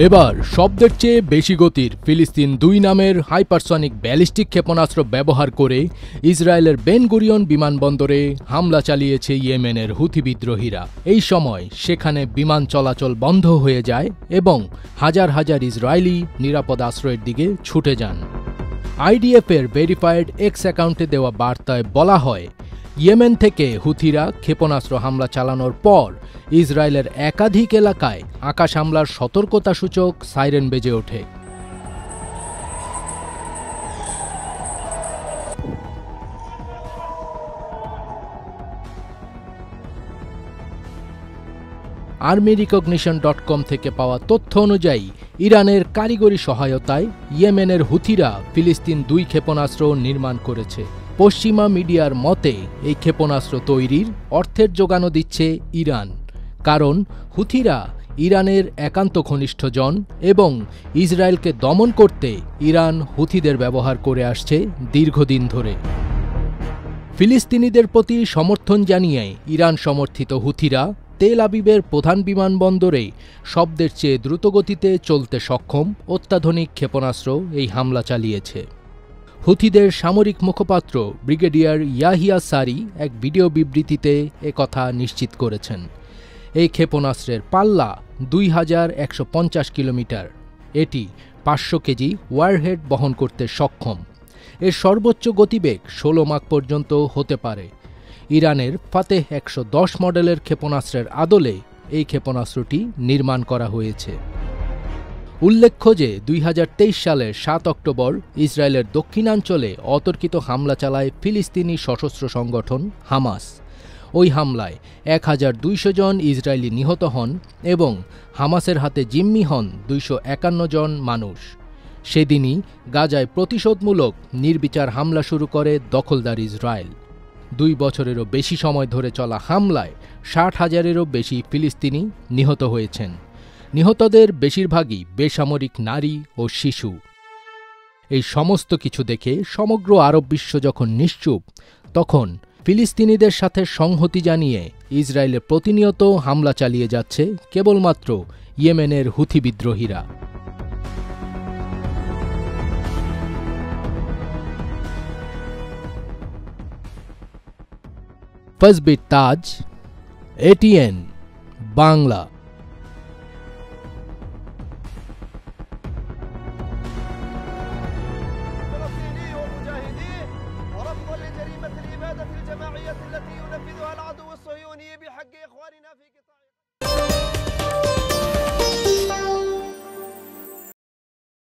এবার শব্দের চেয়ে বেশি গতির ফিলিস্তিন ২ নামের হাইপারসনিক ব্যালিস্টিক ক্ষেপণাস্ত্র ব্যবহার করে ইসরায়েলের বেন গুরিয়ন বিমানবন্দরে হামলা চালিয়েছে ইয়েমেনের হুথি বিদ্রোহীরা। এই সময় সেখানে বিমান চলাচল বন্ধ হয়ে যায় এবং হাজার হাজার ইসরায়েলি নিরাপদ আশ্রয়ের দিকে ছুটে যান। আইডিএফের ভেরিফাইড এক্স অ্যাকাউন্টে দেওয়া বার্তায় বলা হয়, ইয়েমেন থেকে হুথিরা ক্ষেপণাস্ত্র হামলা চালানোর পর ইসরায়েলের একাধিক এলাকায় আকাশ হামলার সতর্কতাসূচক সাইরেন বেজে ওঠে। armyrecognition.com থেকে পাওয়া তথ্য অনুযায়ী ইরানের কারিগরি সহায়তায় ইয়েমেনের হুথিরা ফিলিস্তিন ২ ক্ষেপণাস্ত্র নির্মাণ করেছে। পশ্চিমা মিডিয়ার মতে এই ক্ষেপণাস্ত্র তৈরির অর্থের যোগানও দিচ্ছে ইরান, কারণ হুথিরা ইরানের একান্ত ঘনিষ্ঠজন এবং ইসরায়েলকে দমন করতে ইরান হুথিদের ব্যবহার করে আসছে দীর্ঘদিন ধরে। ফিলিস্তিনিদের প্রতি সমর্থন জানিয়ে ইরান সমর্থিত হুথিরা তেল আবিবের প্রধান বিমানবন্দরে শব্দের চেয়ে দ্রুতগতিতে চলতে সক্ষম অত্যাধুনিক ক্ষেপণাস্ত্র এই হামলা চালিয়েছে। হুথিদের সামরিক মুখপাত্র ব্রিগেডিয়ার ইয়াহিয়া সারি এক ভিডিও বিবৃতিতে একথা নিশ্চিত করেছেন। এই ক্ষেপণাস্ত্রের পাল্লা ২,১৫০ কিলোমিটার। এটি ৫০০ কেজি ওয়ারহেড বহন করতে সক্ষম। এর সর্বোচ্চ গতিবেগ ১৬ মাখ পর্যন্ত হতে পারে। ইরানের ফাতেহ ১১০ মডেলের ক্ষেপণাস্ত্রের আদলে এই ক্ষেপণাস্ত্রটি নির্মাণ করা হয়েছে। উল্লেখ্য যে ২০২৩ সালের ৭ অক্টোবর ইসরায়েলের দক্ষিণাঞ্চলে অতর্কিত হামলা চালায় ফিলিস্তিনি সশস্ত্র সংগঠন হামাস। ওই হামলায় ১,২০০ জন ইসরায়েলি নিহত হন এবং হামাসের হাতে জিম্মি হন ২৫১ জন মানুষ। সেদিনই গাজায় প্রতিশোধমূলক নির্বিচার হামলা শুরু করে দখলদার ইসরায়েল। ২ বছরেরও বেশি সময় ধরে চলা হামলায় ৬০,০০০-এরও বেশি ফিলিস্তিনি নিহত হয়েছেন। নিহতদের বেশিরভাগই বেসামরিক নারী ও শিশু। এই সমস্ত কিছু দেখে সমগ্র আরব বিশ্ব যখন নিশ্চুপ, তখন ফিলিস্তিনিদের সাথে সংহতি জানিয়ে ইসরায়েলে প্রতিনিয়ত হামলা চালিয়ে যাচ্ছে কেবলমাত্র ইয়েমেনের হুথি বিদ্রোহীরা। ফজবিট তাজ, এটিএন বাংলা। الجريمة الإبادة الجماعية التي ينفذها العدو الصهيوني بحق إخواننا في